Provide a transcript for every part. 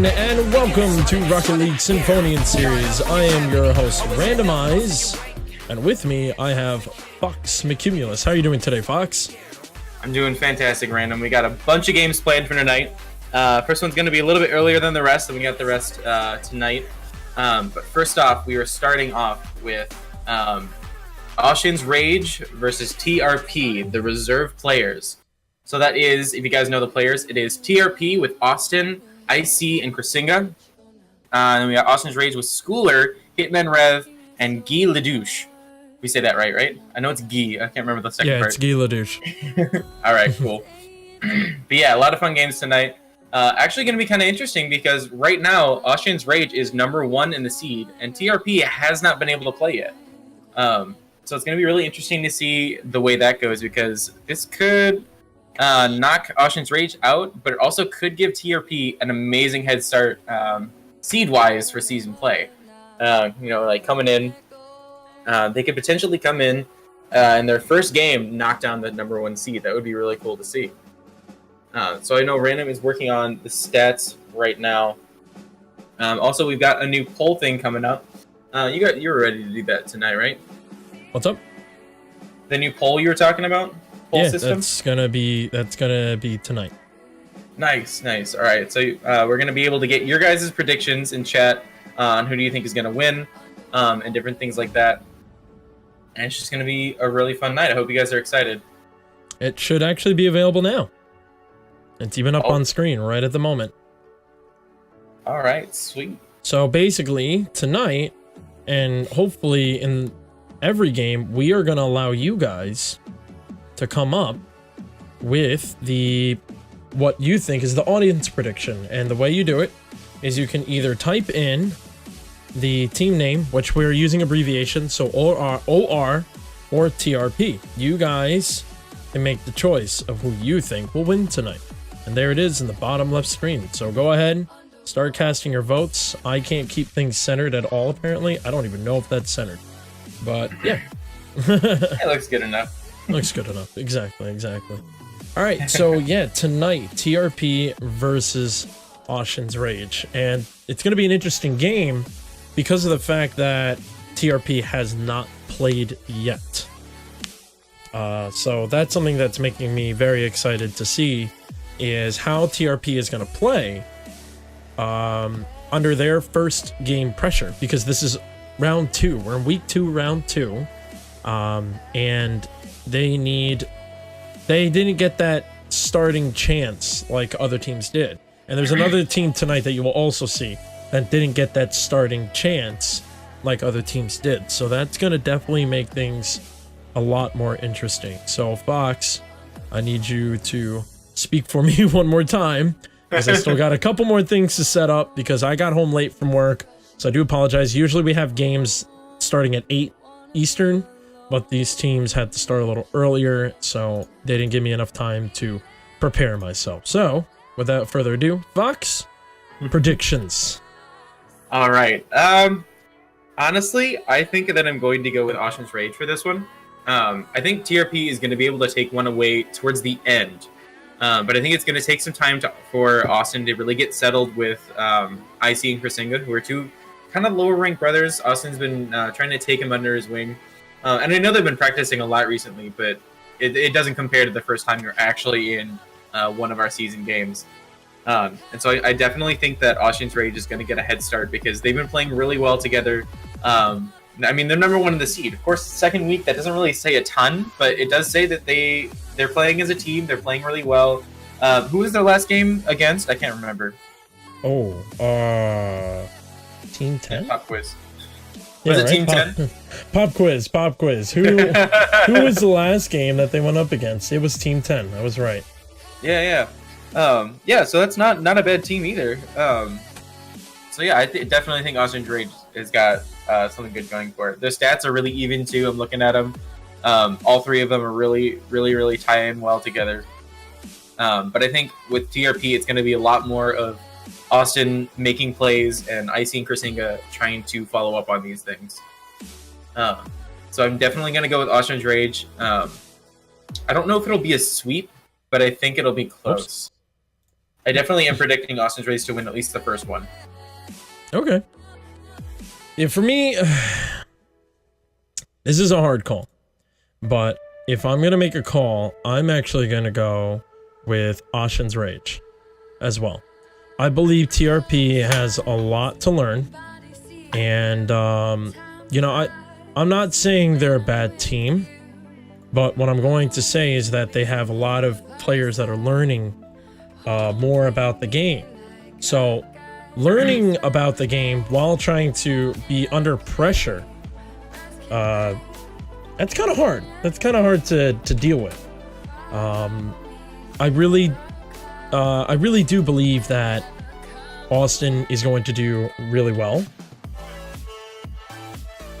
everyone, and welcome to Rocket League Sinfonian series. I am your host, Randomize, and with me I have Fox McCumulus. How are you doing today, Fox? I'm doing fantastic, Random. We got a bunch of games planned for tonight. First one's going to be a little bit earlier than the rest, and we got the rest tonight. But first off, we are starting off with Ossian's Rage versus TRP, the reserve players. So that is, if you guys know the players, it is TRP with Austin, IC, and Krasinga. And then we got Ossian's Rage with Schooler, Hitman Rev, and Guy Ledouche. We say that right? I know it's Guy. I can't remember the second part. Yeah, it's Guy Ledouche. All right, cool. But yeah, a lot of fun games tonight. Actually going to be kind of interesting because right now, Ossian's Rage is #1 in the seed, and TRP has not been able to play yet. So it's going to be really interesting to see the way that goes because this could knock Ossian's Rage out, but it also could give TRP an amazing head start seed-wise for season play. Like coming in, they could potentially come in their first game, knock down the #1 seed. That would be really cool to see. So I know Random is working on the stats right now. Also, we've got a new poll thing coming up. You were ready to do that tonight, right? What's up? The new poll you were talking about? Poll system? that's gonna be tonight. Nice. All right, so we're gonna be able to get your guys' predictions in chat on who do you think is gonna win, and different things like that. And it's just gonna be a really fun night. I hope you guys are excited. It should actually be available now. It's even up on screen right at the moment. All right, sweet. So basically, tonight, and hopefully in every game, we are gonna allow you guys to come up with what you think is the audience prediction. And the way you do it is you can either type in the team name, which we're using abbreviation, so OR or TRP. You guys can make the choice of who you think will win tonight. And there it is in the bottom left screen. So go ahead, start casting your votes. I can't keep things centered at all, apparently. I don't even know if that's centered. But yeah. It looks good enough. Looks good enough. Exactly. All right, so yeah, tonight, TRP versus Ossian's Rage. And it's going to be an interesting game because of the fact that TRP has not played yet. So that's something that's making me very excited to see is how TRP is going to play under their first game pressure, because this is round 2. We're in week 2, round 2. And they didn't get that starting chance like other teams did. And there's another team tonight that you will also see that didn't get that starting chance like other teams did. So that's going to definitely make things a lot more interesting. So Fox, I need you to speak for me one more time, because I still got a couple more things to set up because I got home late from work. So I do apologize. Usually we have games starting at 8 Eastern, but these teams had to start a little earlier, so they didn't give me enough time to prepare myself. So without further ado, Fox, predictions. All right. Honestly, I think that I'm going to go with Ossian's Rage for this one. I think TRP is going to be able to take one away towards the end. But I think it's going to take some time for Austin to really get settled with IC and Krasinga, who are two kind of lower-ranked brothers. Austin's been trying to take him under his wing. And I know they've been practicing a lot recently, but it doesn't compare to the first time you're actually in one of our season games. And so I definitely think that Ossian's Rage is going to get a head start because they've been playing really well together. I mean, they're #1 in the seed. Of course, second week, that doesn't really say a ton, but it does say that they're playing as a team. They're playing really well. Who was their last game against? I can't remember. Team 10? Pop quiz. Yeah, was it right? Team 10? Pop quiz. Who was the last game that they went up against? It was Team 10. I was right. Yeah. So that's not a bad team either. So yeah, I definitely think Ossian's Rage has got something good going for it. Their stats are really even too. I'm looking at them. All three of them are really tie in well together. But I think with TRP, it's going to be a lot more of Austin making plays and IC and Krasinga trying to follow up on these things. So I'm definitely going to go with Ossian's Rage. I don't know if it'll be a sweep, but I think it'll be close. I definitely am predicting Austin's Rage to win at least the first one. Okay. Yeah, for me, this is a hard call. But if I'm going to make a call, I'm actually going to go with Ossian's Rage as well. I believe TRP has a lot to learn. And, you know, I'm not saying they're a bad team. But what I'm going to say is that they have a lot of players that are learning more about the game. So, learning about the game while trying to be under pressure, that's kind of hard. That's kind of hard to deal with. I really do believe that Austin is going to do really well.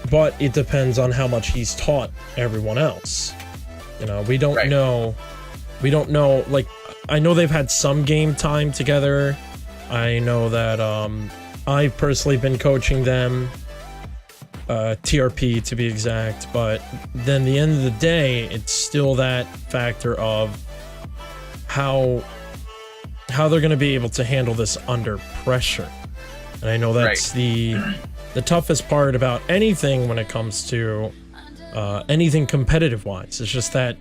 But it depends on how much he's taught everyone else. You know, we don't know. We don't know. Like, I know they've had some game time together. I know that I've personally been coaching them, TRP to be exact. But then the end of the day, it's still that factor of how they're going to be able to handle this under pressure. And I know that's the toughest part about anything when it comes to anything competitive wise. It's just that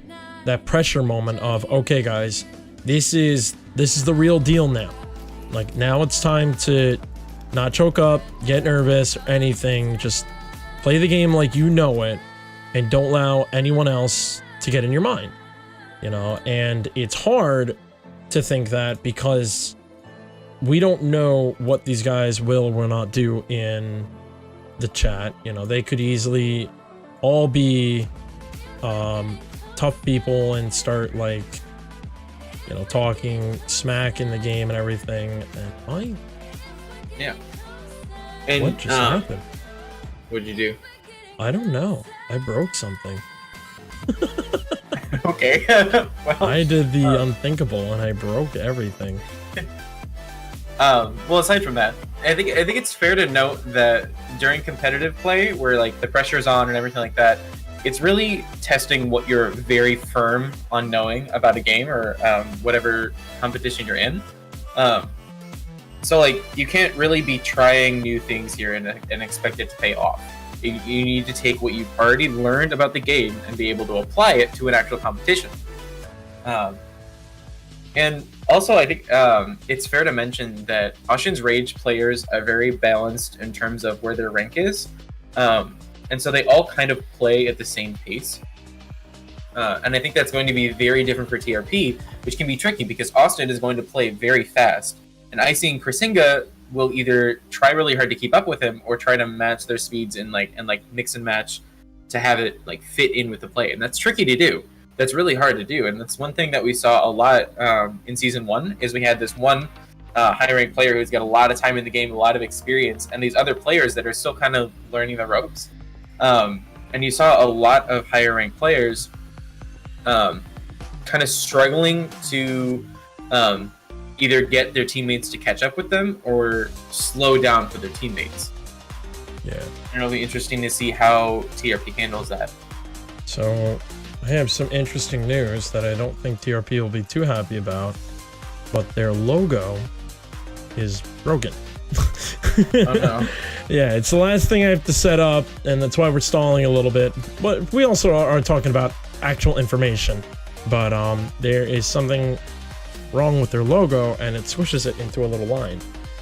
pressure moment of, okay guys, this is the real deal now. Like, now it's time to not choke up, get nervous, or anything. Just play the game like you know it, and don't allow anyone else to get in your mind. You know, and it's hard to think that because we don't know what these guys will or will not do in the chat. You know, they could easily all be tough people and start, like, you know, talking smack in the game and everything. And And what just happened? What'd you do? I don't know. I broke something. Okay. Well, I did the unthinkable and I broke everything. Well, aside from that, I think it's fair to note that during competitive play, where like the pressure's on and everything like that, it's really testing what you're very firm on knowing about a game or whatever competition you're in. So like you can't really be trying new things here and expect it to pay off. You need to take what you've already learned about the game and be able to apply it to an actual competition. And also, I think it's fair to mention that Ossian's Rage players are very balanced in terms of where their rank is. And so they all kind of play at the same pace. And I think that's going to be very different for TRP, which can be tricky because Austin is going to play very fast. And Icy and Krasinga will either try really hard to keep up with him or try to match their speeds and mix and match to have it like fit in with the play. And that's tricky to do. That's really hard to do. And that's one thing that we saw a lot in season 1 is we had this one high-ranked player who's got a lot of time in the game, a lot of experience, and these other players that are still kind of learning the ropes. And you saw a lot of higher-ranked players kind of struggling to either get their teammates to catch up with them or slow down for their teammates. Yeah. And it'll be interesting to see how TRP handles that. So I have some interesting news that I don't think TRP will be too happy about, but their logo is broken. Oh no. Yeah, it's the last thing I have to set up, and that's why we're stalling a little bit. But we also are talking about actual information. But there is something wrong with their logo, and it swishes it into a little line.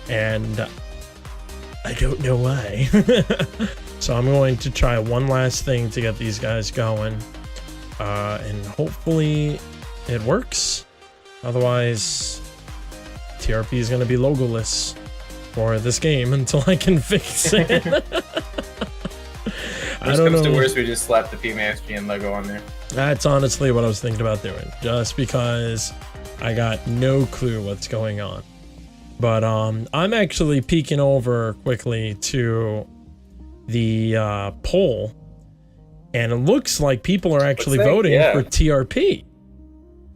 And I don't know why. So I'm going to try one last thing to get these guys going. And hopefully it works. Otherwise, TRP is going to be logoless for this game until I can fix it. Worst comes to worst, we just slap the PMASGN logo on there. That's honestly what I was thinking about doing, just because I got no clue what's going on. But I'm actually peeking over quickly to the poll, and it looks like people are actually voting for TRP.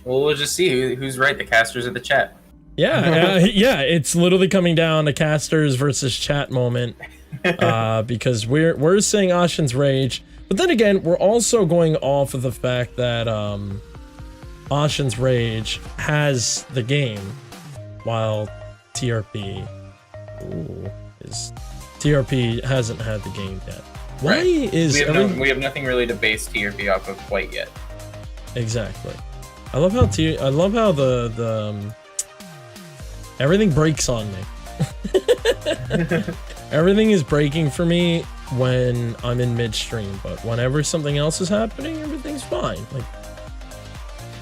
Well, we'll just see who's right. The casters or the chat. Yeah, yeah, it's literally coming down to casters versus chat moment, because we're saying Ossian's Rage, but then again, we're also going off of the fact that Ossian's Rage has the game, while TRP TRP hasn't had the game yet. Why is we have nothing really to base TRP off of quite yet. Exactly. I love how the everything breaks on me. Everything is breaking for me when I'm in midstream, but whenever something else is happening, everything's fine. Like,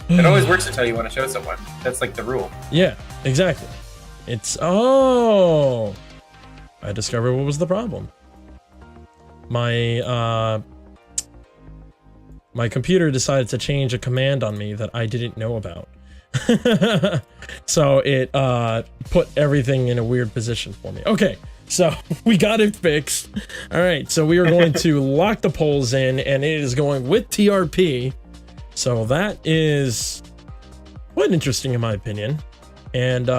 it always works until you want to show someone. That's like the rule. Yeah, exactly. I discovered what was the problem. My computer decided to change a command on me that I didn't know about. So it put everything in a weird position for me. Okay, so we got it fixed. All right, so we are going to lock the polls in, and it is going with TRP. So that is quite interesting in my opinion. And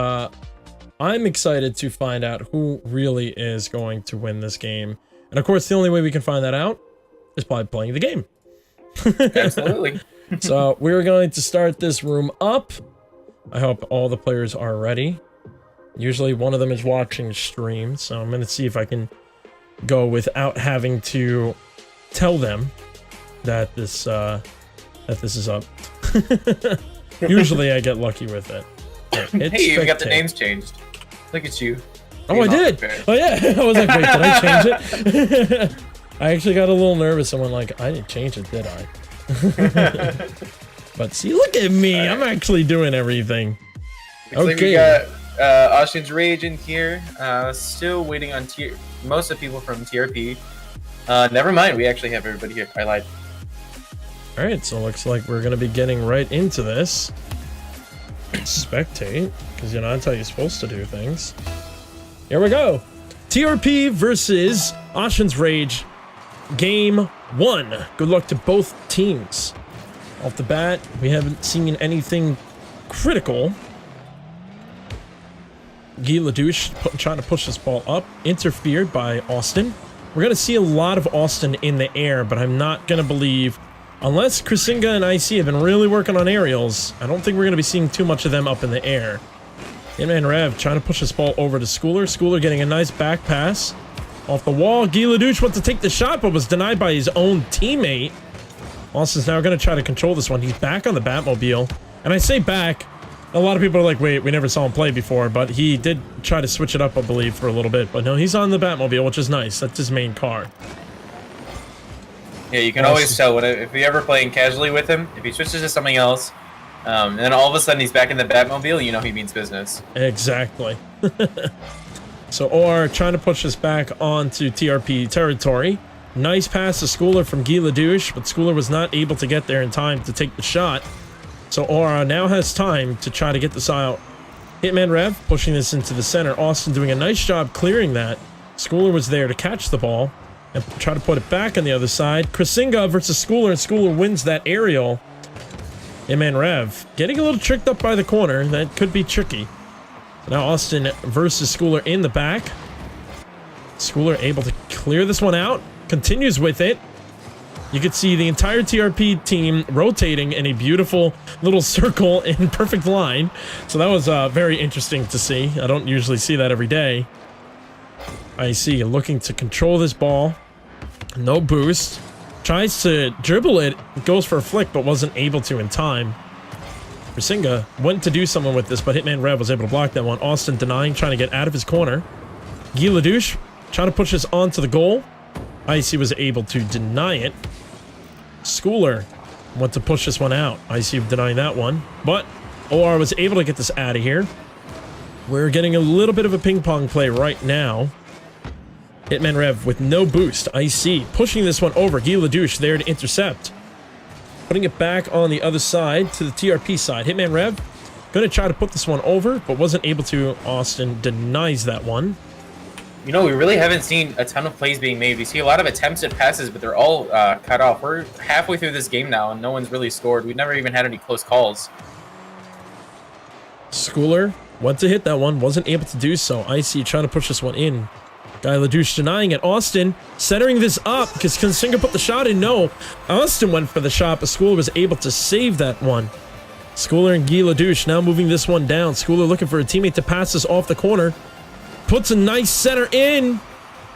I'm excited to find out who really is going to win this game. And of course, the only way we can find that out is by playing the game. Absolutely. So we're going to start this room up. I hope all the players are ready. Usually one of them is watching stream, so I'm going to see if I can go without having to tell them that this is up. Usually I get lucky with it. Hey, you got the names changed. Look at you. Oh, I did. Oh, yeah. I was like, wait, did I change it? I actually got a little nervous and went like, I didn't change it, did I? But see, look at me. Right. I'm actually doing everything. Looks like we got Ossian's Rage in here. Still waiting on most of the people from TRP. Never mind. We actually have everybody here. I lied. All right. So it looks like we're going to be getting right into this. Spectate, because you know that's how you're supposed to do things. Here we go. TRP versus Ossian's Rage, game 1. Good luck to both teams. Off the bat, we haven't seen anything critical. Guy Ledouche trying to push this ball up, interfered by Austin. We're gonna see a lot of Austin in the air, but I'm not gonna believe. Unless Krasinga and IC have been really working on aerials, I don't think we're going to be seeing too much of them up in the air. Hitman Rev trying to push this ball over to Schooler. Schooler getting a nice back pass. Off the wall, Guy Ledouche went to take the shot, but was denied by his own teammate. Austin's now going to try to control this one. He's back on the Batmobile. And I say back, a lot of people are like, wait, we never saw him play before, but he did try to switch it up, I believe, for a little bit. But no, he's on the Batmobile, which is nice. That's his main car. Yeah, you can always tell if you're ever playing casually with him, if he switches to something else, and then all of a sudden he's back in the Batmobile, you know he means business. Exactly. So OR trying to push this back onto TRP territory. Nice pass to Schooler from Guy Ledouche, but Schooler was not able to get there in time to take the shot. So OR now has time to try to get this out. Hitman Rev pushing this into the center. Austin doing a nice job clearing that. Schooler was there to catch the ball and try to put it back on the other side. Krasinga versus Schooler, and Schooler wins that aerial. Hitman Rev getting a little tricked up by the corner. That could be tricky. Now Austin versus Schooler in the back. Schooler able to clear this one out. Continues with it. You could see the entire TRP team rotating in a beautiful little circle in perfect line. So that was very interesting to see. I don't usually see that every day. I see looking to control this ball. No boost. Tries to dribble it. Goes for a flick, but wasn't able to in time. Krasinga went to do something with this, but Hitman Rev was able to block that one. Austin denying, trying to get out of his corner. Guy Ledouche trying to push this onto the goal. IC was able to deny it. Schooler went to push this one out. IC denying that one, but OR was able to get this out of here. We're getting a little bit of a ping pong play right now. Hitman Rev with no boost. IC pushing this one over. Guy Ledouche there to intercept. Putting it back on the other side to the TRP side. Hitman Rev going to try to put this one over, but wasn't able to. Austin denies that one. You know, we really haven't seen a ton of plays being made. We see a lot of attempts at passes, but they're all cut off. We're halfway through this game now, and no one's really scored. We've never even had any close calls. Schooler went to hit that one, wasn't able to do so. IC trying to push this one in. Guy Ledouche denying it. Austin centering this up because Krasinga put the shot in. No, Austin went for the shot, but Schooler was able to save that one. Schooler and Guy Ledouche now moving this one down. Schooler looking for a teammate to pass this off the corner. Puts a nice center in,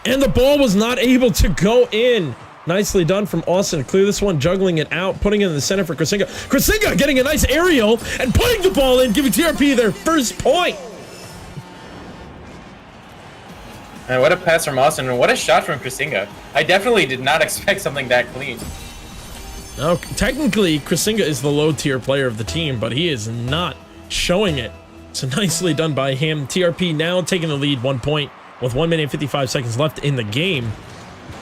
and the ball was not able to go in. Nicely done from Ossian to clear this one, juggling it out, putting it in the center for Krasinga. Krasinga getting a nice aerial and putting the ball in, giving TRP their first point. And what a pass from Ossian, and what a shot from Krasinga. I definitely did not expect something that clean. Now, technically, Krasinga is the low-tier player of the team, but he is not showing it. So nicely done by him. TRP now taking the lead 1 point with 1 minute and 55 seconds left in the game,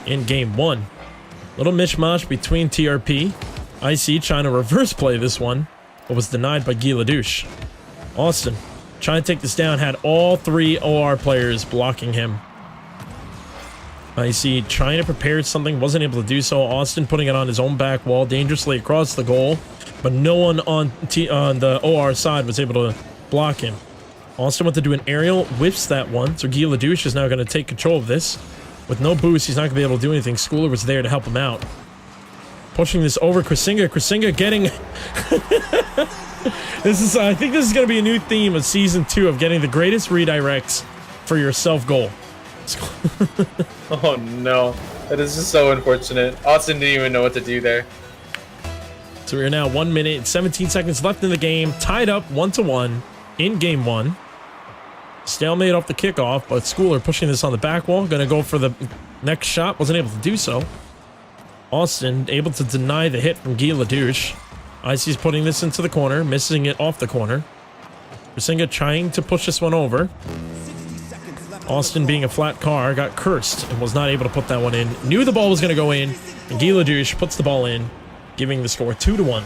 in game 1. Little mishmash between TRP. IC trying to reverse play this one, but was denied by Guy Ledouche. Austin trying to take this down, had all 3 OR players blocking him. IC trying to prepare something, wasn't able to do so. Austin putting it on his own back wall, dangerously across the goal, but no one on the OR side was able to block him. Austin went to do an aerial, whiffs that one, so Guy Ledouche is now going to take control of this. With no boost, he's not going to be able to do anything. Schooler was there to help him out. Pushing this over, Krasinga. Krasinga getting... I think this is going to be a new theme of Season 2 of getting the greatest redirects for your self-goal. Oh no, that is just so unfortunate. Austin didn't even know what to do there. So we are now 1 minute and 17 seconds left in the game, tied up 1-1 in game 1. Stalemate off the kickoff, but Schooler pushing this on the back wall, gonna go for the next shot, wasn't able to do so. Austin able to deny the hit from Guy Ledouche. IC's putting this into the corner, missing it off the corner. Krasinga trying to push this one over. Austin, being a flat car, got cursed and was not able to put that one in. Knew the ball was going to go in, and Guy Ledouche puts the ball in, giving the score 2-1.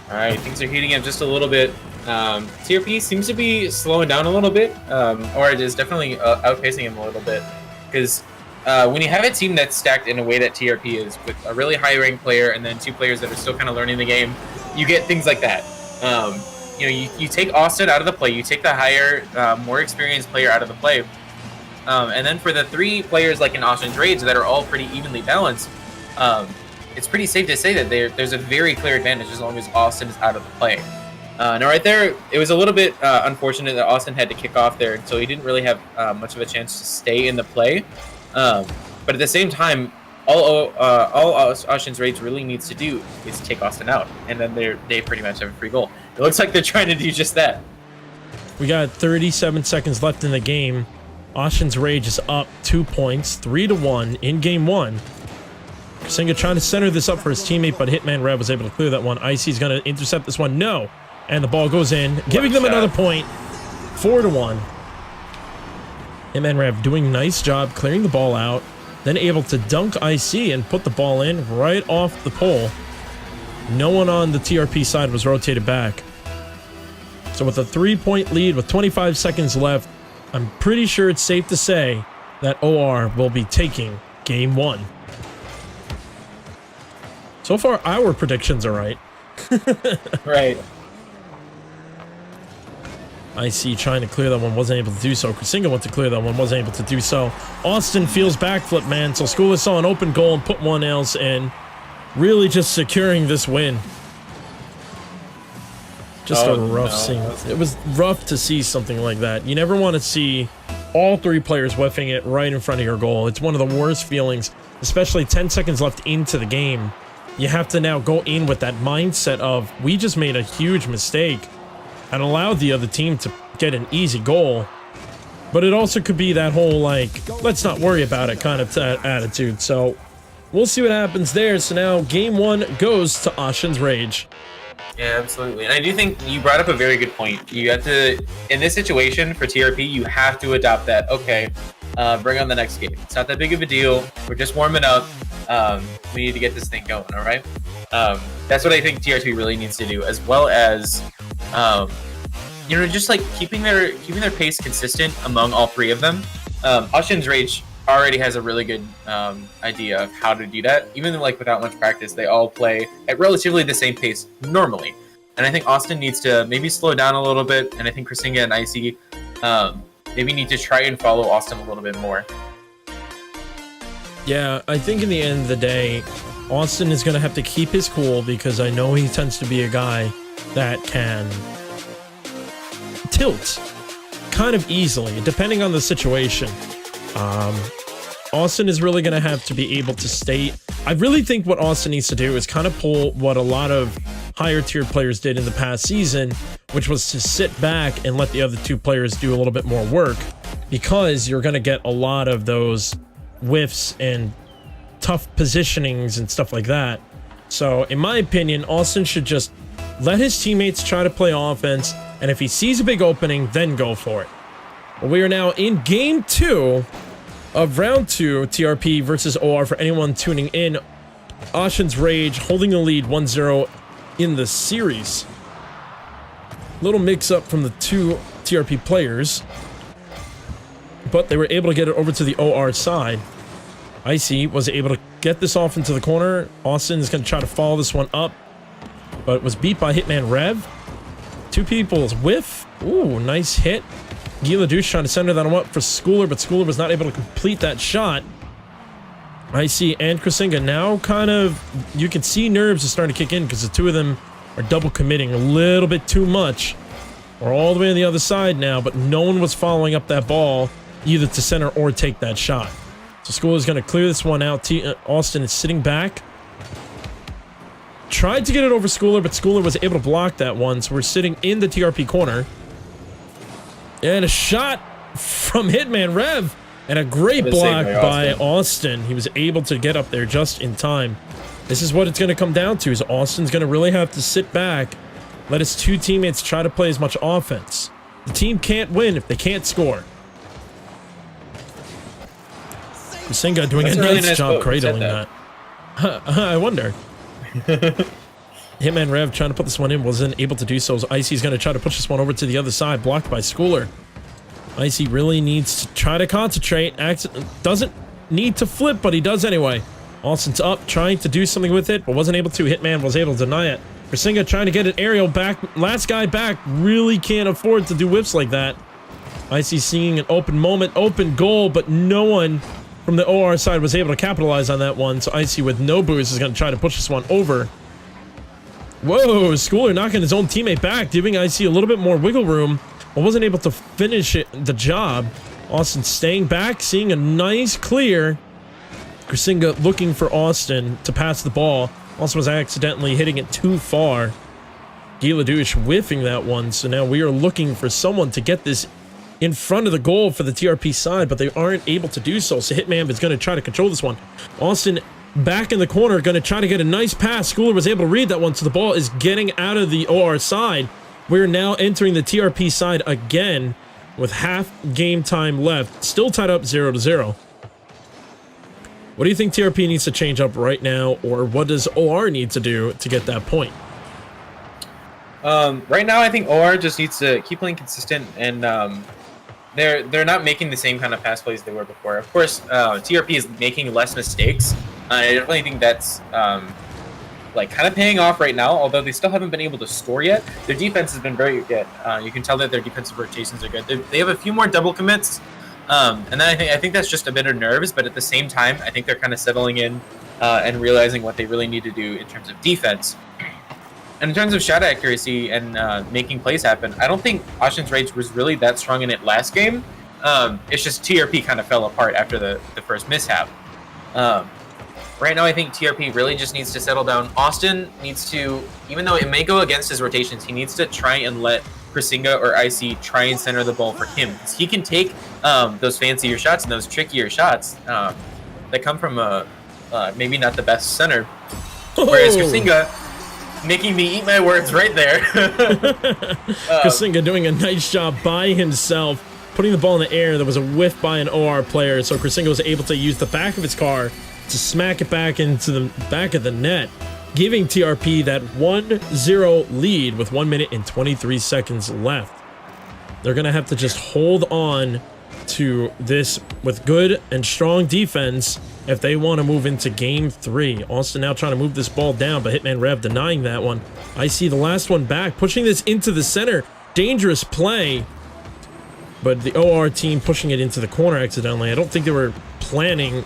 All right, things are heating up just a little bit. TRP seems to be slowing down a little bit, or it is definitely outpacing him a little bit. Because when you have a team that's stacked in a way that TRP is, with a really high-ranked player and then 2 players that are still kind of learning the game, you get things like that. You know, you take Austin out of the play, you take the higher, more experienced player out of the play, and then for the 3 players like in Ossian's Rage that are all pretty evenly balanced, it's pretty safe to say that there's a very clear advantage as long as Austin is out of the play. Now right there, it was a little bit unfortunate that Austin had to kick off there, so he didn't really have much of a chance to stay in the play. But at the same time, all Ossian's Rage really needs to do is take Austin out, and then they pretty much have a free goal. It looks like they're trying to do just that. We got 37 seconds left in the game. Ossian's Rage is up 2 points, 3-1 in game 1. Krasinga trying to center this up for his teammate, but Hitman Rev was able to clear that one. Icy's going to intercept this one. No. And the ball goes in, giving them another point. 4-1. Hitman Rev doing a nice job clearing the ball out, then able to dunk IC and put the ball in right off the pole. No one on the TRP side was rotated back. So with a 3-point lead with 25 seconds left, I'm pretty sure it's safe to say that OR will be taking game 1. So far, our predictions are right. Right. IC trying to clear that one, wasn't able to do so. Krasinga went to clear that one, wasn't able to do so. Austin feels backflip, man. So Schooler saw an open goal and put one else in. Really just securing this win. Just a rough scene. It was rough to see something like that. You never want to see all 3 players whiffing it right in front of your goal. It's one of the worst feelings, especially 10 seconds left into the game. You have to now go in with that mindset of, we just made a huge mistake and allowed the other team to get an easy goal. But it also could be that whole, like, let's not worry about it kind of attitude. So we'll see what happens there. So now game 1 goes to Ossian's Rage. Yeah, absolutely. And I do think you brought up a very good point. You have to, in this situation for TRP, you have to adopt that. Okay, bring on the next game. It's not that big of a deal. We're just warming up. We need to get this thing going, all right? That's what I think TRP really needs to do, as well as, you know, just like keeping their pace consistent among all 3 of them. Ossian's Rage already has a really good idea of how to do that. Even like without much practice, they all play at relatively the same pace normally. And I think Austin needs to maybe slow down a little bit, and I think Krasinga and IC maybe need to try and follow Austin a little bit more. Yeah, I think in the end of the day, Austin is going to have to keep his cool because I know he tends to be a guy that can tilt kind of easily, depending on the situation. Austin is really going to have to be able to stay. I really think what Austin needs to do is kind of pull what a lot of higher tier players did in the past season, which was to sit back and let the other two players do a little bit more work, because you're going to get a lot of those whiffs and tough positionings and stuff like that. So in my opinion, Austin should just let his teammates try to play offense, and if he sees a big opening, then go for it. Well, we are now in game 2 of round 2, TRP versus OR. For anyone tuning in, Ossian's Rage holding the lead 1-0 in the series. Little mix-up from the two TRP players, but they were able to get it over to the OR side. Icy was able to get this off into the corner. Austin is going to try to follow this one up, but was beat by Hitman Rev. Two people's whiff. Ooh, nice hit. Gila Douche trying to center that one up for Schooler, but Schooler was not able to complete that shot. Icy and Krasinga now kind of, you can see nerves are starting to kick in because the two of them are double committing a little bit too much. We're all the way on the other side now, but no one was following up that ball either to center or take that shot. So Schooler's going to clear this one out. Austin is sitting back. Tried to get it over Schooler, but Schooler was able to block that one. So we're sitting in the TRP corner. And a shot from Hitman Rev. And a great block by Austin. He was able to get up there just in time. This is what it's going to come down to, is Austin's going to really have to sit back, let his two teammates try to play as much offense. The team can't win if they can't score. Krasinga doing a nice job cradling that. I wonder. Hitman Rev trying to put this one in, wasn't able to do so. So Icy's going to try to push this one over to the other side, blocked by Schooler. Icy really needs to try to concentrate. Doesn't need to flip, but he does anyway. Austin's up, trying to do something with it, but wasn't able to. Hitman was able to deny it. Krasinga trying to get an aerial back. Last guy back. Really can't afford to do whips like that. Icy seeing an open moment, open goal, but no one from the OR side was able to capitalize on that one. So Icy with no boost is going to try to push this one over. Whoa, Schooler knocking his own teammate back, giving Icy a little bit more wiggle room, but wasn't able to finish the job. Austin staying back, seeing a nice clear. Krasinga looking for Austin to pass the ball. Austin was accidentally hitting it too far. Gila Douche whiffing that one, so now we are looking for someone to get this in front of the goal for the TRP side, but they aren't able to do so. So Hitman is going to try to control this one. Austin back in the corner, going to try to get a nice pass. Schooler was able to read that one, so the ball is getting out of the OR side. We're now entering the TRP side again with half game time left. Still tied up 0-0. What do you think TRP needs to change up right now, or what does OR need to do to get that point? Right now, I think OR just needs to keep playing consistent, and they're not making the same kind of pass plays they were before. Of course, TRP is making less mistakes. I definitely think that's like kind of paying off right now, although they still haven't been able to score yet. Their defense has been very good. You can tell that their defensive rotations are good. They have a few more double commits, and then I think that's just a bit of nerves, but at the same time, I think they're kind of settling in and realizing what they really need to do in terms of defense. And in terms of shot accuracy and making plays happen, I don't think Ossian's Rage was really that strong in it last game. It's just TRP kind of fell apart after the first mishap. Right now, I think TRP really just needs to settle down. Austin needs to, even though it may go against his rotations, he needs to try and let Krasinga or Icy try and center the ball for him. He can take those fancier shots and those trickier shots that come from maybe not the best center. Whereas Krasinga, making me eat my words right there. Krasinga doing a nice job by himself, putting the ball in the air. There was a whiff by an OR player, so Krasinga was able to use the back of his car to smack it back into the back of the net, giving TRP that 1-0 lead with 1 minute and 23 seconds left. They're going to have to just hold on to this with good and strong defense if they want to move into game 3. Austin now trying to move this ball down, but Hitman Rev denying that one. I see the last one back, pushing this into the center. Dangerous play, but the OR team pushing it into the corner accidentally. I don't think they were planning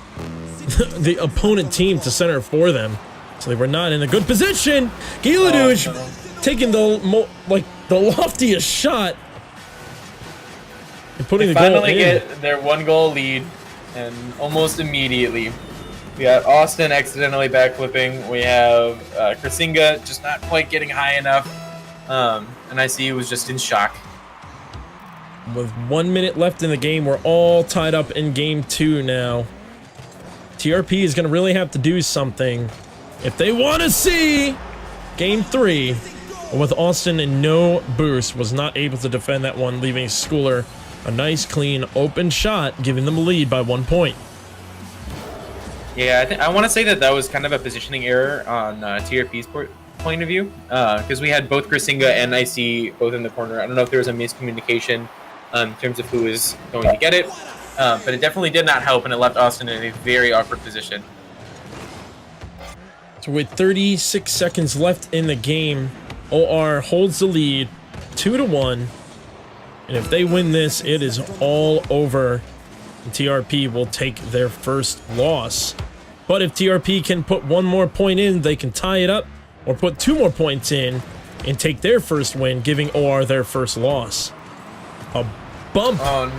the opponent team to center for them. So they were not in a good position. Giladush taking the loftiest shot and putting the goal in. Finally get their 1-goal lead, and almost immediately we got Austin accidentally backflipping. We have Krasinga just not quite getting high enough, and IC was just in shock. With 1 minute left in the game, we're all tied up in game 2 now. TRP is going to really have to do something if they want to see game 3. With Austin and no boost, was not able to defend that one, leaving Schooler a nice, clean, open shot, giving them a lead by 1 point. Yeah, I want to say that was kind of a positioning error on TRP's point of view, because we had both Krasinga and IC both in the corner. I don't know if there was a miscommunication in terms of who is going to get it, but it definitely did not help, and it left Austin in a very awkward position. So with 36 seconds left in the game, OR holds the lead 2-1, and if they win this, it is all over. And TRP will take their first loss. But if TRP can put 1 more point in, they can tie it up, or put 2 more points in and take their first win, giving OR their first loss. A bump from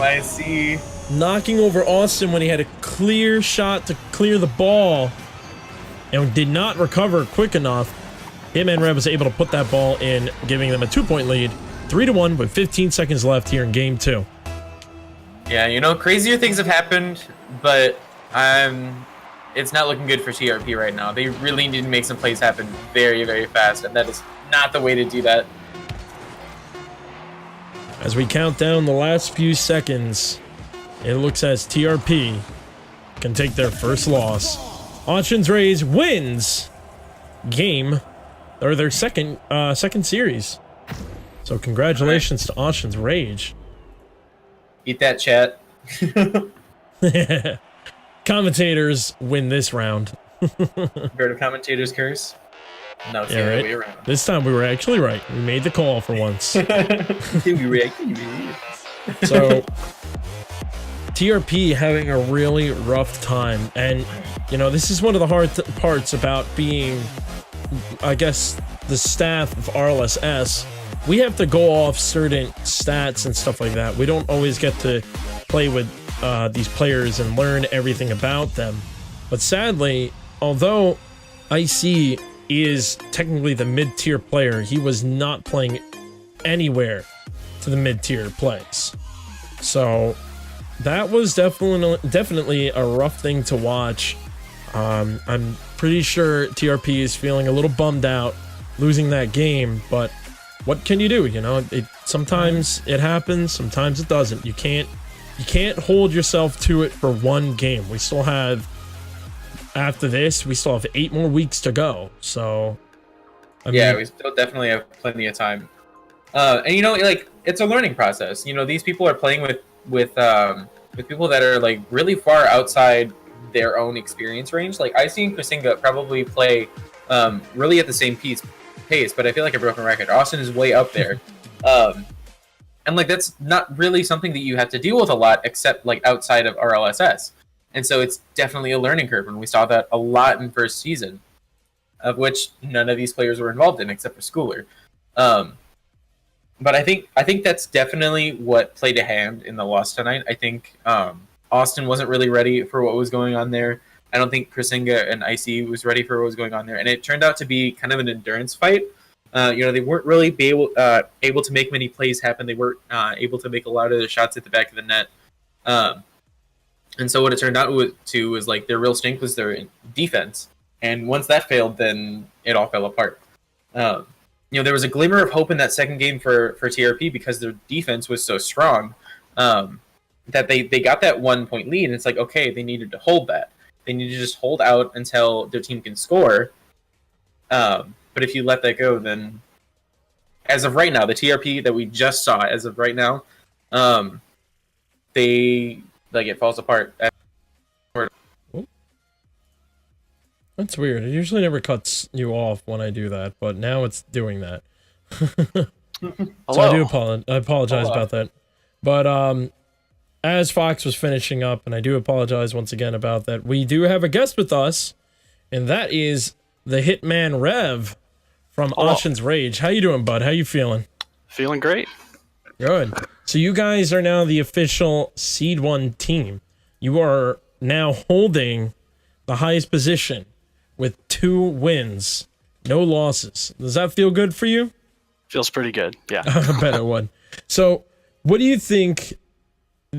IC, knocking over Austin when he had a clear shot to clear the ball and did not recover quick enough. Hitman Red was able to put that ball in, giving them a 2-point lead, 3-1 with 15 seconds left here in game 2. Yeah, crazier things have happened, but it's not looking good for TRP right now. They really need to make some plays happen very, very fast, and that is not the way to do that. As we count down the last few seconds, it looks as TRP can take their first loss. Ossian's Rays wins their second series. So congratulations to Ossian's Rage. Eat that, chat. Commentators win this round. Heard of commentators curse? No, it's the other way around. This time we were actually right. We made the call for once. So, TRP having a really rough time. And, this is one of the hard parts about being, I guess, the staff of RLSS. We have to go off certain stats and stuff like that. We don't always get to play with these players and learn everything about them. But sadly, although IC is technically the mid-tier player, he was not playing anywhere to the mid-tier plays. So that was definitely a rough thing to watch. I'm pretty sure TRP is feeling a little bummed out losing that game, but what can you do? Sometimes it happens, sometimes it doesn't. You can't hold yourself to it for one game. We still have, after this, we still have 8 more weeks to go. So, we still definitely have plenty of time. And it's a learning process. These people are playing with people that are really far outside their own experience range. IC and Krasinga probably play really at the same pace, but I feel like a broken record. Austin is way up there. And that's not really something that you have to deal with a lot, except outside of RLSS. And so it's definitely a learning curve, and we saw that a lot in first season, of which none of these players were involved in except for Schooler. But I think that's definitely what played a hand in the loss tonight. I think Austin wasn't really ready for what was going on there. I don't think Krasinga and IC was ready for what was going on there, and it turned out to be kind of an endurance fight. They weren't really able to make many plays happen. They weren't able to make a lot of the shots at the back of the net. And so what it turned out to was their real strength was their defense. And once that failed, then it all fell apart. There was a glimmer of hope in that second game for TRP because their defense was so strong that they got that 1-point lead. And it's okay, they needed to hold that. They need to just hold out until their team can score. But if you let that go, then as of right now, the TRP that we just saw, as of right now, it falls apart. That's weird. It usually never cuts you off when I do that, but now it's doing that. So I apologize about that. But as Fox was finishing up, and I do apologize once again about that, we do have a guest with us, and that is the Hitman Rev from Ossian's Rage. How you doing, bud? How you feeling? Feeling great. Good. So you guys are now the official Seed 1 team. You are now holding the highest position with 2 wins, no losses. Does that feel good for you? Feels pretty good, yeah. I bet it would. So what do you think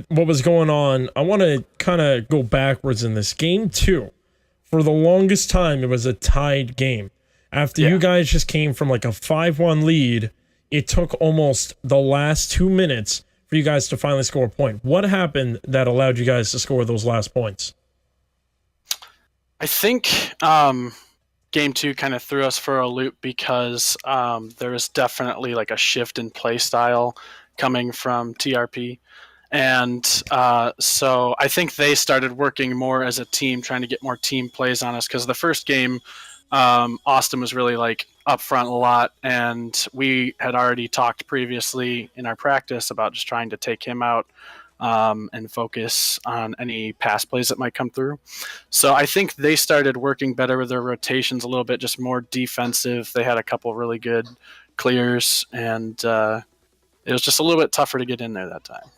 what was going on? I want to kind of go backwards in this. Game 2, for the longest time, it was a tied game. After you guys just came from like a 5-1 lead, it took almost the last 2 minutes for you guys to finally score a point. What happened that allowed you guys to score those last points? I think game 2 kind of threw us for a loop because there was definitely like a shift in play style coming from TRP. And so I think they started working more as a team, trying to get more team plays on us, because the first game, Austin was really like up front a lot, and we had already talked previously in our practice about just trying to take him out and focus on any pass plays that might come through. So I think they started working better with their rotations a little bit, just more defensive. They had a couple really good clears, and it was just a little bit tougher to get in there that time.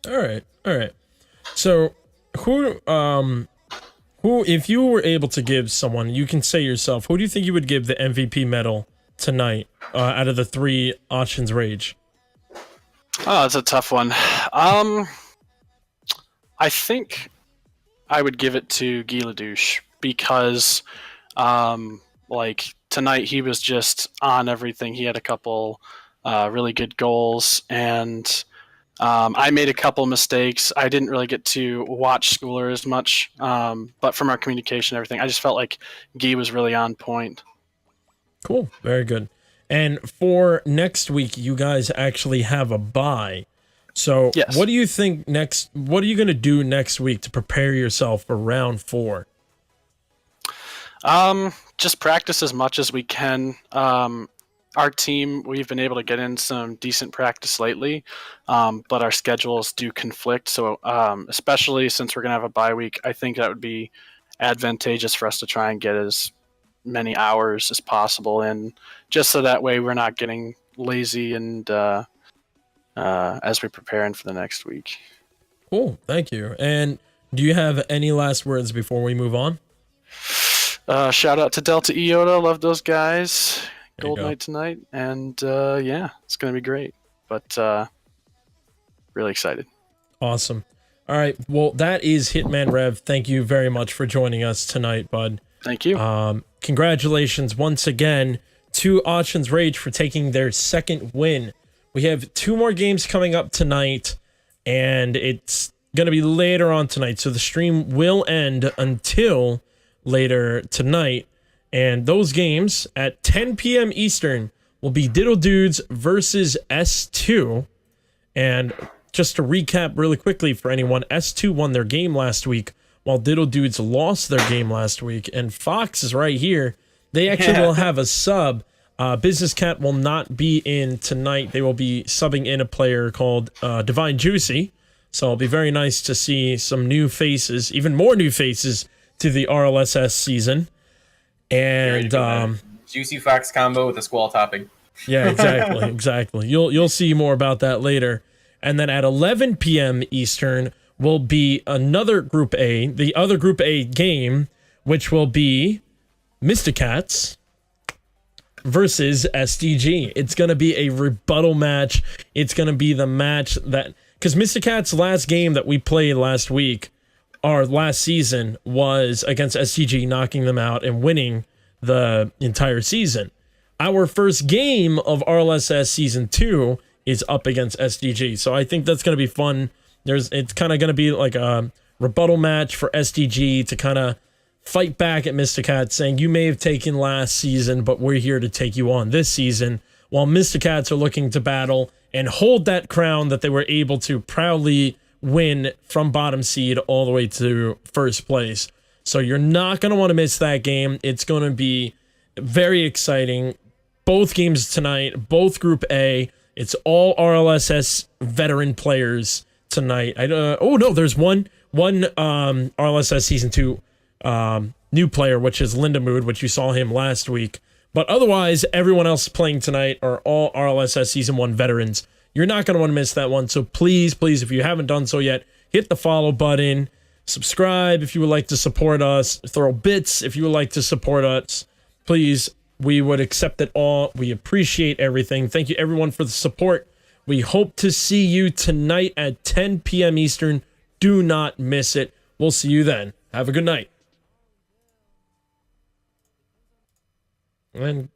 All right. So who, if you were able to give someone, you can say yourself, who do you think you would give the MVP medal tonight out of the 3 Ossian's Rage? Oh, that's a tough one. I think I would give it to Guy Ledouche because, like, tonight he was just on everything. He had a couple really good goals, and I made a couple mistakes. I didn't really get to watch Schooler as much, but from our communication and everything, I just felt like Guy was really on point. Cool. Very good. And for next week, you guys actually have a bye. So yes. What do you think next? What are you going to do next week to prepare yourself for round 4? Just practice as much as we can. Our team, we've been able to get in some decent practice lately, but our schedules do conflict. So especially since we're going to have a bye week, I think that would be advantageous for us to try and get as many hours as possible in, just so that way we're not getting lazy and as we're preparing for the next week. Cool. Thank you. And do you have any last words before we move on? Shout out to Delta Iota. Love those guys. Gold go. night tonight, and yeah, it's gonna be great, but really excited. Awesome. All right, well, that is Hitman Rev. Thank you very much for joining us tonight, bud. Thank you. Congratulations once again to Ossian's Rage for taking their 2nd win. We have 2 more games coming up tonight, and it's gonna be later on tonight, so the stream will end until later tonight. And those games at 10 p.m. Eastern will be Diddle Dudes versus S2. And just to recap really quickly for anyone, S2 won their game last week, while Diddle Dudes lost their game last week. And Fox is right here. They actually will have a sub. Business Cat will not be in tonight. They will be subbing in a player called Divine Juicy. So it'll be very nice to see some new faces, even more new faces to the RLSS season. And Juicy Fox combo with a squall topping. Yeah, exactly. You'll see more about that later. And then at 11 p.m. Eastern will be another Group A, the other Group A game, which will be Mysticats versus SDG. It's going to be a rebuttal match. It's going to be the match that, because Mysticats' last game that we played last week, our last season, was against STG, knocking them out and winning the entire season. Our first game of RLSS Season 2 is up against SDG, so I think that's going to be fun. It's kind of going to be like a rebuttal match for SDG to kind of fight back at Mysticats, saying, you may have taken last season, but we're here to take you on this season, while Mysticats are looking to battle and hold that crown that they were able to proudly win from bottom seed all the way to first place. So you're not going to want to miss that game. It's going to be very exciting. Both games tonight, both Group A. It's all RLSS veteran players tonight. Oh no, there's one RLSS Season 2 new player, which is Linda Mood, which you saw him last week. But otherwise, everyone else playing tonight are all RLSS Season 1 veterans. You're not going to want to miss that one. So please, please, if you haven't done so yet, hit the follow button. Subscribe if you would like to support us. Throw bits if you would like to support us. Please, we would accept it all. We appreciate everything. Thank you, everyone, for the support. We hope to see you tonight at 10 p.m. Eastern. Do not miss it. We'll see you then. Have a good night. And